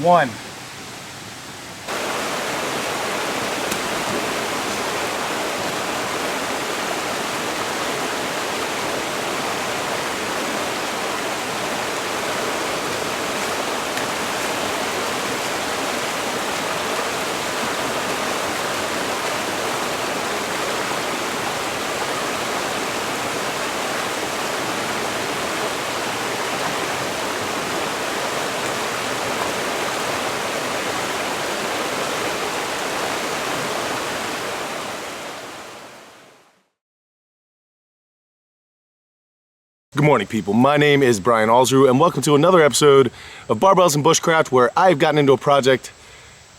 One. Good morning, people. My name is Brian Alsruhe, and welcome to another episode of Barbells and Bushcraft, where I've gotten into a project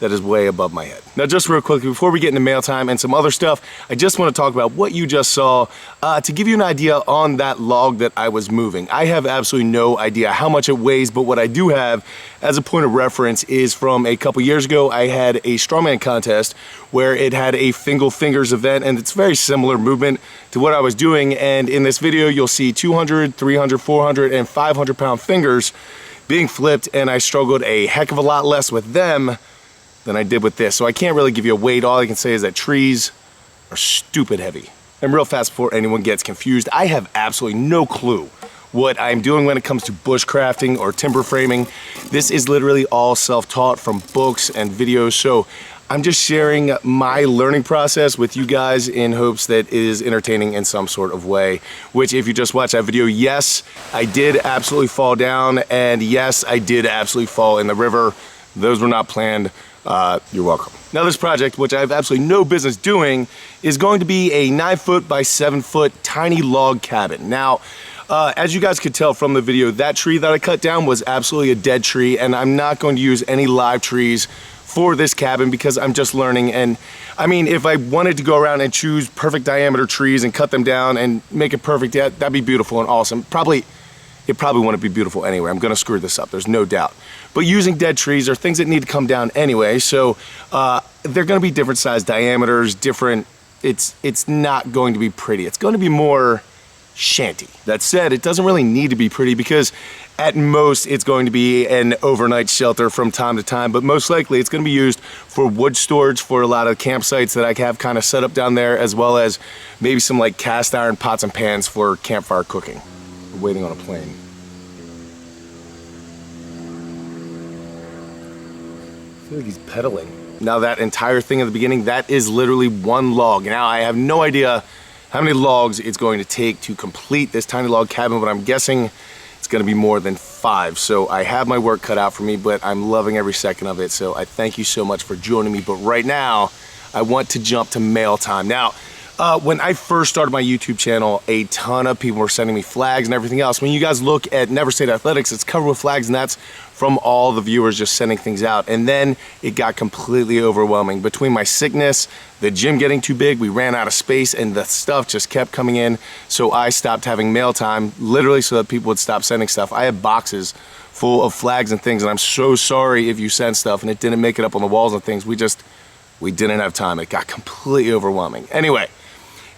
that is way above my head. Now, just real quickly, before we get into mail time and some other stuff, I just want to talk about what you just saw to give you an idea on that log that I was moving. I have absolutely no idea how much it weighs, but what I do have as a point of reference is from a couple years ago. I had a strongman contest where it had a Fingal fingers event, and it's very similar movement to what I was doing. And in this video, you'll see 200, 300, 400, and 500 pound fingers being flipped, and I struggled a heck of a lot less with them than I did with this. So I can't really give you a weight. All I can say is that trees are stupid heavy. And real fast before anyone gets confused, I have absolutely no clue what I'm doing when it comes to bushcrafting or timber framing. This is literally all self-taught from books and videos. So I'm just sharing my learning process with you guys in hopes that it is entertaining in some sort of way. Which, if you just watched that video, yes, I did absolutely fall down, and yes, I did absolutely fall in the river. Those were not planned. You're welcome. Now, this project, which I have absolutely no business doing, is going to be a 9-foot by 7-foot tiny log cabin. Now, as you guys could tell from the video, that tree that I cut down was absolutely a dead tree, and I'm not going to use any live trees for this cabin because I'm just learning. And I mean, if I wanted to go around and choose perfect diameter trees and cut them down and make it perfect, that'd be beautiful and awesome. It probably wouldn't be beautiful anyway. I'm gonna screw this up, there's no doubt. But using dead trees are things that need to come down anyway, so they're gonna be different size diameters, different, it's not going to be pretty. It's going to be more shanty. That said, it doesn't really need to be pretty because at most it's going to be an overnight shelter from time to time, but most likely it's gonna be used for wood storage for a lot of campsites that I have kind of set up down there, as well as maybe some like cast iron pots and pans for campfire cooking. We're waiting on a plane. I feel like he's pedaling. Now, that entire thing at the beginning, that is literally one log. Now, I have no idea how many logs it's going to take to complete this tiny log cabin, but I'm guessing it's going to be more than 5. So I have my work cut out for me, but I'm loving every second of it. So I thank you so much for joining me. But right now, I want to jump to mail time. Now, when I first started my YouTube channel, a ton of people were sending me flags and everything else. When you guys look at NEVERsate Athletics, it's covered with flags, and that's from all the viewers just sending things out. And then it got completely overwhelming. Between my sickness, the gym getting too big, we ran out of space, and the stuff just kept coming in. So I stopped having mail time, literally so that people would stop sending stuff. I have boxes full of flags and things, and I'm so sorry if you sent stuff and it didn't make it up on the walls and things. We didn't have time. It got completely overwhelming. Anyway,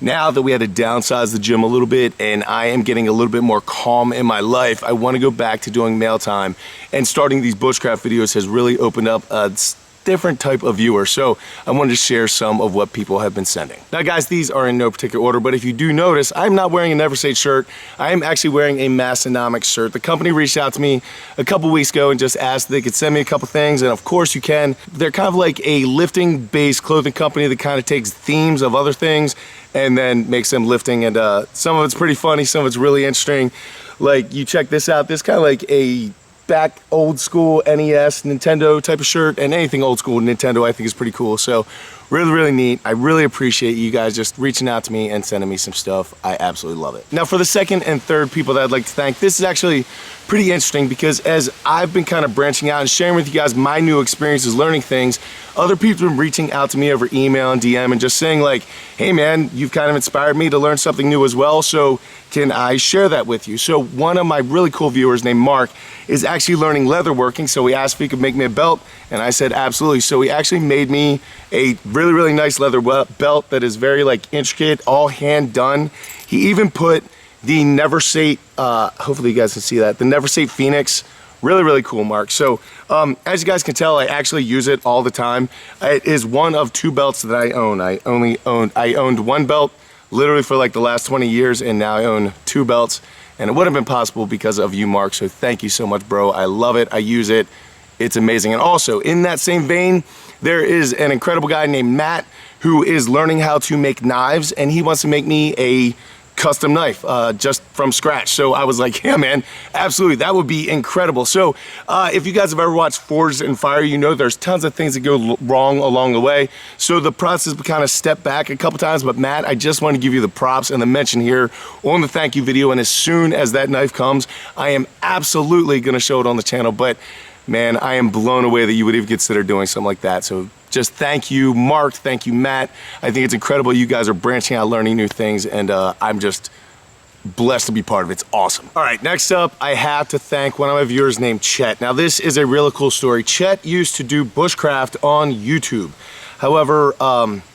now that we had to downsize the gym a little bit and I am getting a little bit more calm in my life, I want to go back to doing mail time. And starting these bushcraft videos has really opened up a different type of viewer. So I wanted to share some of what people have been sending. Now, guys, these are in no particular order, but if you do notice, I'm not wearing a NEVERsate shirt. I am actually wearing a Massenomics shirt. The company reached out to me a couple weeks ago and just asked if they could send me a couple things, and of course you can. They're kind of like a lifting-based clothing company that kind of takes themes of other things and then makes them lifting, and some of it's pretty funny, some of it's really interesting. Like, you check this out, this kind of like a back old school NES Nintendo type of shirt, and anything old school Nintendo I think is pretty cool. So really neat. I really appreciate you guys just reaching out to me and sending me some stuff. I absolutely love it. Now, for the second and third people that I'd like to thank, this is actually pretty interesting because as I've been kind of branching out and sharing with you guys my new experiences learning things, other people have been reaching out to me over email and DM and just saying like, hey man, you've kind of inspired me to learn something new as well, so can I share that with you? So one of my really cool viewers named Mark is actually learning leather working, so he asked if he could make me a belt, and I said absolutely. So he actually made me a really nice leather belt that is very like intricate, all hand done. He even put the NEVERsate, hopefully you guys can see that, the NEVERsate Phoenix. Really cool, Mark. So as you guys can tell, I actually use it all the time. It is one of 2 belts that I own. I owned one belt literally for like the last 20 years, and now I own 2 belts, and it wouldn't have been possible because of you, Mark. So thank you so much, bro. I love it. I use it. It's amazing. And also in that same vein, there is an incredible guy named Matt who is learning how to make knives, and he wants to make me a custom knife just from scratch. So I was like, yeah, man, absolutely, that would be incredible. So if you guys have ever watched Forged in Fire, you know there's tons of things that go wrong along the way. So the process kind of stepped back a couple times, but Matt, I just want to give you the props and the mention here on the thank you video, and as soon as that knife comes, I am absolutely going to show it on the channel. But man, I am blown away that you would even consider doing something like that. So just thank you, Mark. Thank you, Matt. I think it's incredible. You guys are branching out, learning new things, and I'm just blessed to be part of it. It's awesome. All right, next up, I have to thank one of my viewers named Chet. Now, this is a really cool story. Chet used to do bushcraft on YouTube. However,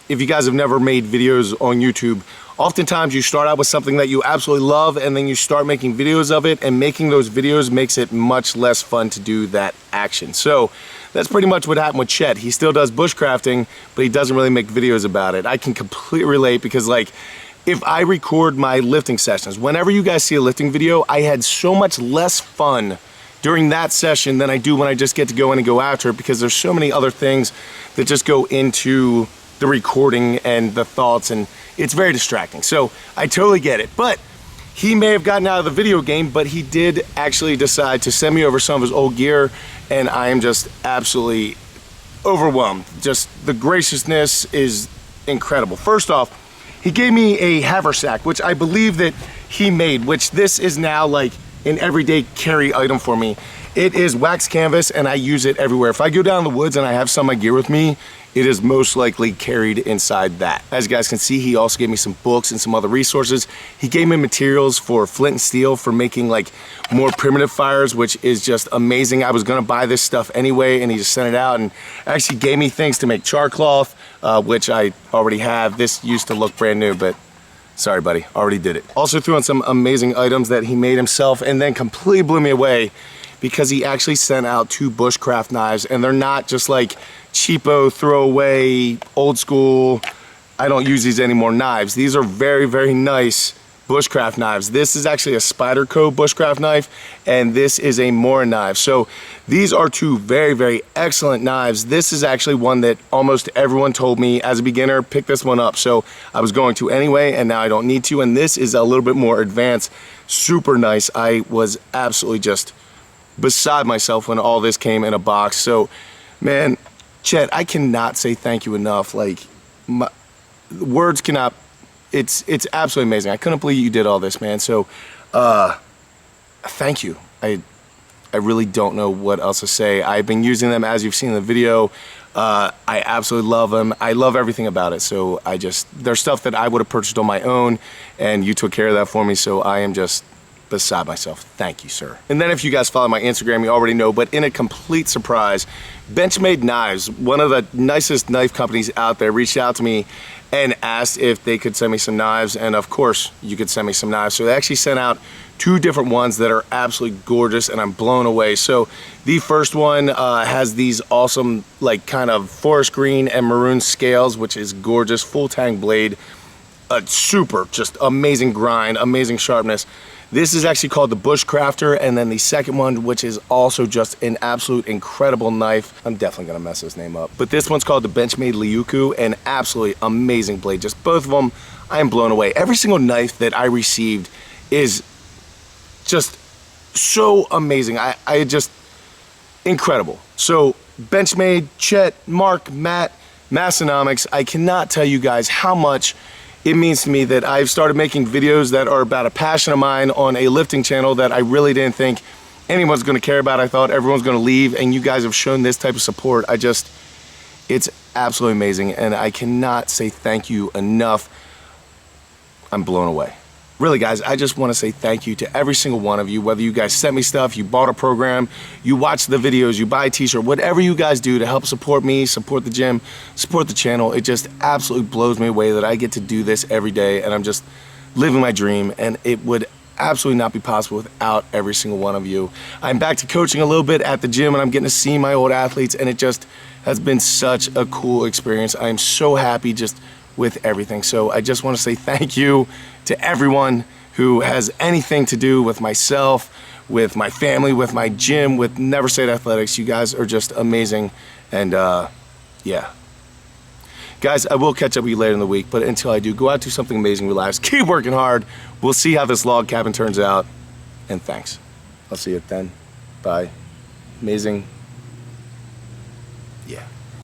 if you guys have never made videos on YouTube, oftentimes you start out with something that you absolutely love, and then you start making videos of it, and making those videos makes it much less fun to do that action. So that's pretty much what happened with Chet. He still does bushcrafting, but he doesn't really make videos about it. I can completely relate, because like, if I record my lifting sessions, whenever you guys see a lifting video, I had so much less fun during that session than I do when I just get to go in and go after it, because there's so many other things that just go into the recording and the thoughts, and it's very distracting. So I totally get it. But he may have gotten out of the video game, but he did actually decide to send me over some of his old gear, and I am just absolutely overwhelmed. Just the graciousness is incredible. First off, he gave me a haversack, which I believe that he made, which this is now like an everyday carry item for me. It is wax canvas, and I use it everywhere. If I go down in the woods and I have some of my gear with me, it is most likely carried inside that. As you guys can see, he also gave me some books and some other resources. He gave me materials for flint and steel for making like more primitive fires, which is just amazing. I was gonna buy this stuff anyway, and he just sent it out, and actually gave me things to make char cloth, which I already have. This used to look brand new, but sorry, buddy, already did it. Also threw on some amazing items that he made himself, and then completely blew me away because he actually sent out 2 bushcraft knives, and they're not just like cheapo, throwaway, old school, I don't use these anymore knives. These are very, very nice bushcraft knives. This is actually a Spyderco bushcraft knife, and this is a Mora knife. So these are 2 very, very excellent knives. This is actually one that almost everyone told me as a beginner, pick this one up. So I was going to anyway, and now I don't need to. And this is a little bit more advanced, super nice. I was absolutely just beside myself when all this came in a box. So man, Chet, I cannot say thank you enough. Like, words cannot, it's absolutely amazing. I couldn't believe you did all this, man. So thank you. I really don't know what else to say. I've been using them, as you've seen in the video. I absolutely love them. I love everything about it. So there's stuff that I would have purchased on my own, and you took care of that for me. So I am just beside myself. Thank you, sir. And then if you guys follow my Instagram, you already know, but in a complete surprise, Benchmade Knives, one of the nicest knife companies out there, reached out to me and asked if they could send me some knives, and of course you could send me some knives. So they actually sent out 2 different ones that are absolutely gorgeous, and I'm blown away. So the first one has these awesome like kind of forest green and maroon scales, which is gorgeous, full tang blade, a super just amazing grind, amazing sharpness. This is actually called the Bushcrafter, and then the second one, which is also just an absolute incredible knife. I'm definitely gonna mess this name up. But this one's called the Benchmade Leuku, an absolutely amazing blade. Just both of them, I am blown away. Every single knife that I received is just so amazing. I just, incredible. So Benchmade, Chet, Mark, Matt, Massenomics, I cannot tell you guys how much it means to me that I've started making videos that are about a passion of mine on a lifting channel that I really didn't think anyone's gonna care about. I thought everyone's gonna leave, and you guys have shown this type of support. It's absolutely amazing, and I cannot say thank you enough. I'm blown away. Really, guys, I just want to say thank you to every single one of you, whether you guys sent me stuff, you bought a program, you watch the videos, you buy a t-shirt, whatever you guys do to help support me, support the gym, support the channel. It just absolutely blows me away that I get to do this every day, and I'm just living my dream, and it would absolutely not be possible without every single one of you. I'm back to coaching a little bit at the gym, and I'm getting to see my old athletes, and it just has been such a cool experience. I am so happy just with everything. So I just want to say thank you to everyone who has anything to do with myself, with my family, with my gym, with NEVERsate Athletics. You guys are just amazing, and yeah. Guys, I will catch up with you later in the week, but until I do, go out, do something amazing, relax, keep working hard. We'll see how this log cabin turns out, and thanks. I'll see you then. Bye. Amazing. Yeah.